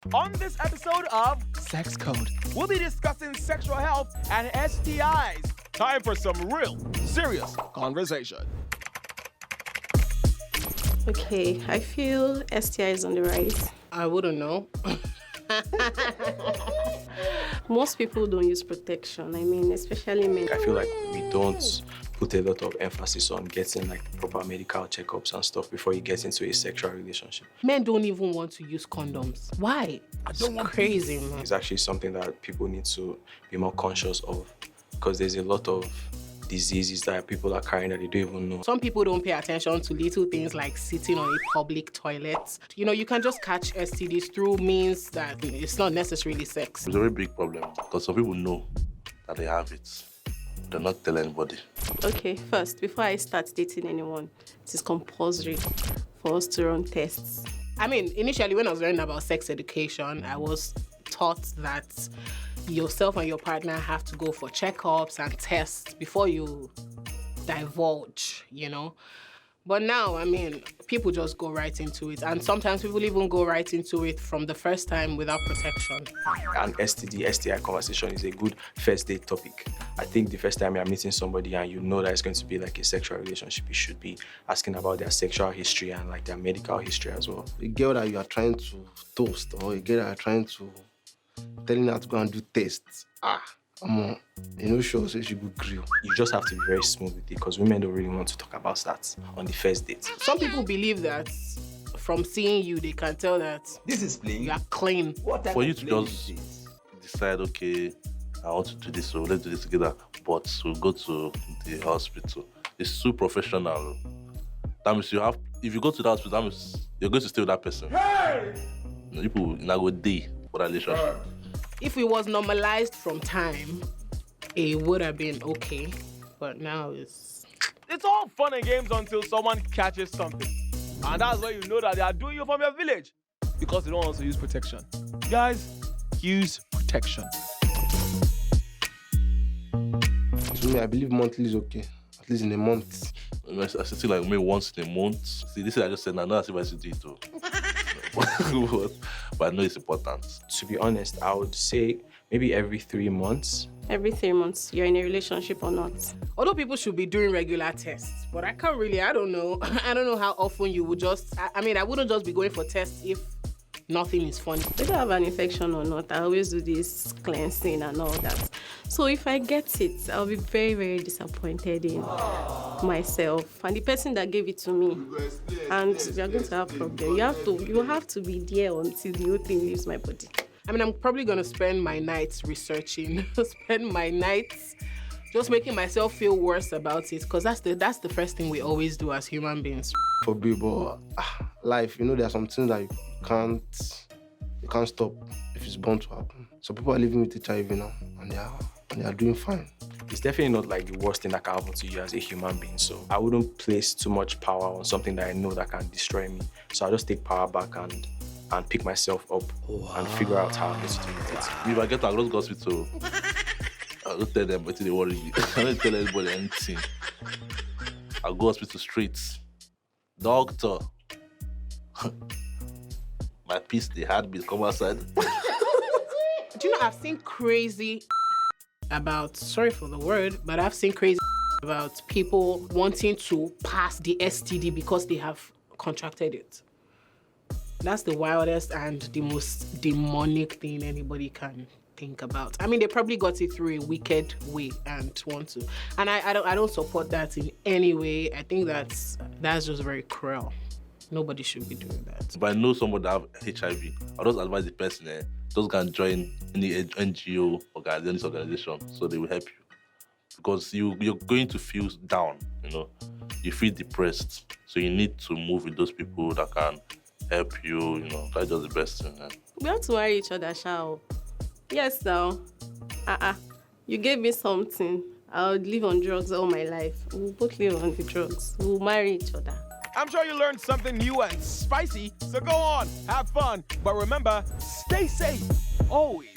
On this episode of Sex Code, we'll be discussing sexual health and STIs. Time for some real, serious conversation. Okay, I feel STI is on the rise. I wouldn't know. Most people don't use protection. I mean, especially men. I feel like we don't put a lot of emphasis on getting like proper medical checkups and stuff before you get into a sexual relationship. Men don't even want to use condoms. Why? It's crazy, man. It's actually something that people need to be more conscious of because there's a lot of diseases that people are carrying that they don't even know. Some people don't pay attention to little things like sitting on a public toilet. You know, you can just catch STDs through means that it's not necessarily sex. It's a very big problem because some people know that they have it. They're not telling anybody. Okay, first, before I start dating anyone, it is compulsory for us to run tests. I mean, initially when I was learning about sex education, I was taught that yourself and your partner have to go for checkups and tests before you divulge, you know? But now, I mean, people just go right into it. And sometimes people even go right into it from the first time without protection. An STD, STI conversation is a good first date topic. I think the first time you're meeting somebody and you know that it's going to be like a sexual relationship, you should be asking about their sexual history and like their medical history as well. A girl that you are trying to toast or a girl that you are trying to telling her to go and do tests. Sure, so she could grill. You just have to be very smooth with it because women don't really want to talk about that on the first date. Some people believe that from seeing you, they can tell that This is playing. you are clean. For you to just decide, okay, I want to do this, so let's do this together, but to go to the hospital, it's too professional. That means if you go to the hospital, that means you're going to stay with that person. Hey! People now go day for that relationship. If it was normalized from time, it would have been okay. But now it's all fun and games until someone catches something. And that's why you know that they are doing you from your village. Because they don't also use protection. Guys, use protection. To me, I believe monthly is okay. At least in a month. I still like maybe once in a month. See, this is I just said, now that's if I should do it too. But I know it's important. To be honest, I would say maybe every 3 months. Every 3 months, you're in a relationship or not. although people should be doing regular tests, but I don't know. I don't know how often you would I wouldn't just be going for tests if nothing is funny. Whether I have an infection or not, I always do this cleansing and all that. So if I get it, I'll be very, very disappointed in myself and the person that gave it to me. And we are going to have problem. You have to be there until the whole thing leaves my body. I mean, I'm probably gonna spend my nights researching, spend my nights just making myself feel worse about it, because that's the first thing we always do as human beings. For people, life, there are some things that you can't stop if it's bound to happen. So people are living with HIV now, and they are doing fine. It's definitely not like the worst thing that can happen to you as a human being. So I wouldn't place too much power on something that I know that can destroy me. So I just take power back and pick myself up and figure out how I'm going to deal with it. If I get to a hospital, I don't tell them what they worry me. I don't tell anybody anything. I'll go hospital straight. Doctor. My piece, the heartbeat, come outside. Do you know, I've seen crazy about, sorry for the word, but I've seen crazy about people wanting to pass the STD because they have contracted it. That's the wildest and the most demonic thing anybody can think about. I mean, they probably got it through a wicked way and want to. And I don't support that in any way. I think that's just very cruel. Nobody should be doing that. If I know someone that have HIV, I'll just advise the person, just go and join any NGO organization so they will help you. Because you're going to feel down, you feel depressed. So you need to move with those people that can help you, that's just the best thing. We have to marry each other, shall? Yes, now. You gave me something. I'll live on drugs all my life. We'll both live on the drugs. We'll marry each other. I'm sure you learned something new and spicy, so go on, have fun. But remember, stay safe, always.